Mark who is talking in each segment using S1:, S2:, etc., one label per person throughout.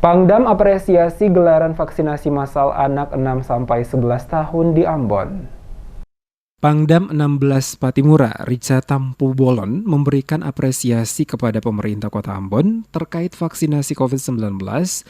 S1: Pangdam apresiasi gelaran vaksinasi massal anak 6-11 tahun di Ambon.
S2: Pangdam 16 Patimura, Rica Tampu Bolon, memberikan apresiasi kepada pemerintah Kota Ambon terkait vaksinasi COVID-19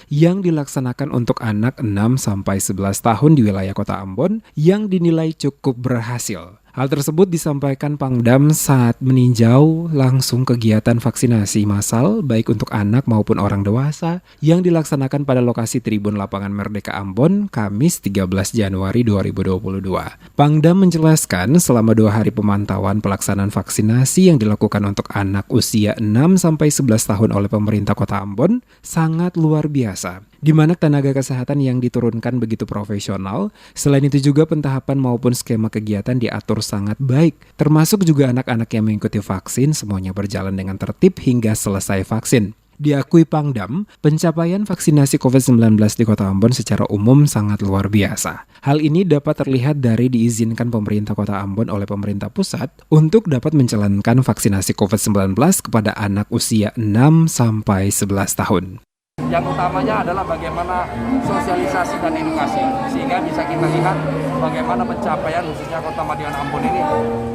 S2: yang dilaksanakan untuk anak 6-11 tahun di wilayah Kota Ambon yang dinilai cukup berhasil. Hal tersebut disampaikan Pangdam saat meninjau langsung kegiatan vaksinasi massal baik untuk anak maupun orang dewasa yang dilaksanakan pada lokasi Tribun Lapangan Merdeka Ambon, Kamis 13 Januari 2022. Pangdam menjelaskan selama 2 hari pemantauan pelaksanaan vaksinasi yang dilakukan untuk anak usia 6-11 tahun oleh pemerintah Kota Ambon sangat luar biasa, di mana tenaga kesehatan yang diturunkan begitu profesional. Selain itu juga pentahapan maupun skema kegiatan diatur sangat baik, termasuk juga anak-anak yang mengikuti vaksin semuanya berjalan dengan tertib hingga selesai vaksin. Diakui Pangdam, pencapaian vaksinasi COVID-19 di Kota Ambon secara umum sangat luar biasa. Hal ini dapat terlihat dari diizinkan pemerintah Kota Ambon oleh pemerintah pusat untuk dapat menjalankan vaksinasi COVID-19 kepada anak usia 6-11 tahun.
S3: Yang utamanya adalah bagaimana sosialisasi dan edukasi, sehingga bisa kita lihat bagaimana pencapaian khususnya Kota Madiun Ambon ini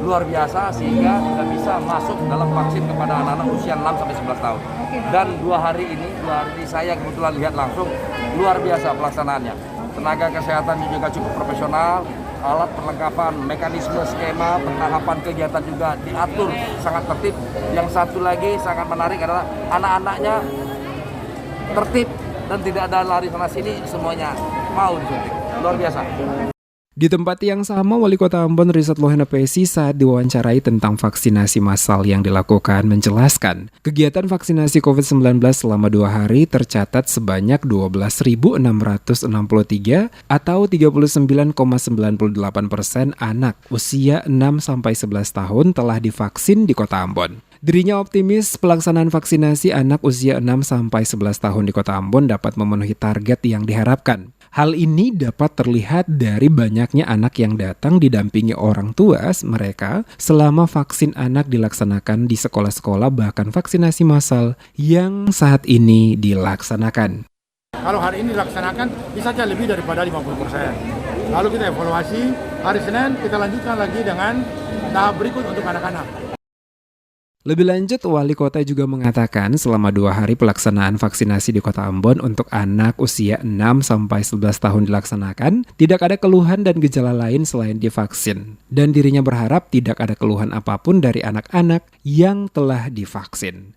S3: luar biasa, sehingga kita bisa masuk dalam vaksin kepada anak-anak usia 6-11 tahun. Dan 2 hari ini saya kebetulan lihat langsung, luar biasa pelaksanaannya. Tenaga kesehatan juga cukup profesional, alat perlengkapan, mekanisme, skema, pentahapan kegiatan juga diatur sangat tertib. Yang satu lagi sangat menarik adalah anak-anaknya tertib dan tidak ada lari sana sini, semuanya mau disuntik. Luar biasa.
S2: Di tempat yang sama, Wali Kota Ambon Richard Lohena Pesi saat diwawancarai tentang vaksinasi massal yang dilakukan menjelaskan, kegiatan vaksinasi COVID-19 selama 2 hari tercatat sebanyak 12.663 atau 39,98% anak usia 6-11 tahun telah divaksin di Kota Ambon. Dirinya optimis pelaksanaan vaksinasi anak usia 6-11 tahun di Kota Ambon dapat memenuhi target yang diharapkan. Hal ini dapat terlihat dari banyaknya anak yang datang didampingi orang tua mereka selama vaksin anak dilaksanakan di sekolah-sekolah, bahkan vaksinasi massal yang saat ini dilaksanakan.
S4: Kalau hari ini dilaksanakan bisa saja lebih daripada 50%. Lalu kita evaluasi, hari Senin kita lanjutkan lagi dengan tahap berikut untuk anak-anak.
S2: Lebih lanjut, Wali Kota juga mengatakan selama 2 hari pelaksanaan vaksinasi di Kota Ambon untuk anak usia 6-11 tahun dilaksanakan, tidak ada keluhan dan gejala lain selain divaksin. Dan dirinya berharap tidak ada keluhan apapun dari anak-anak yang telah divaksin.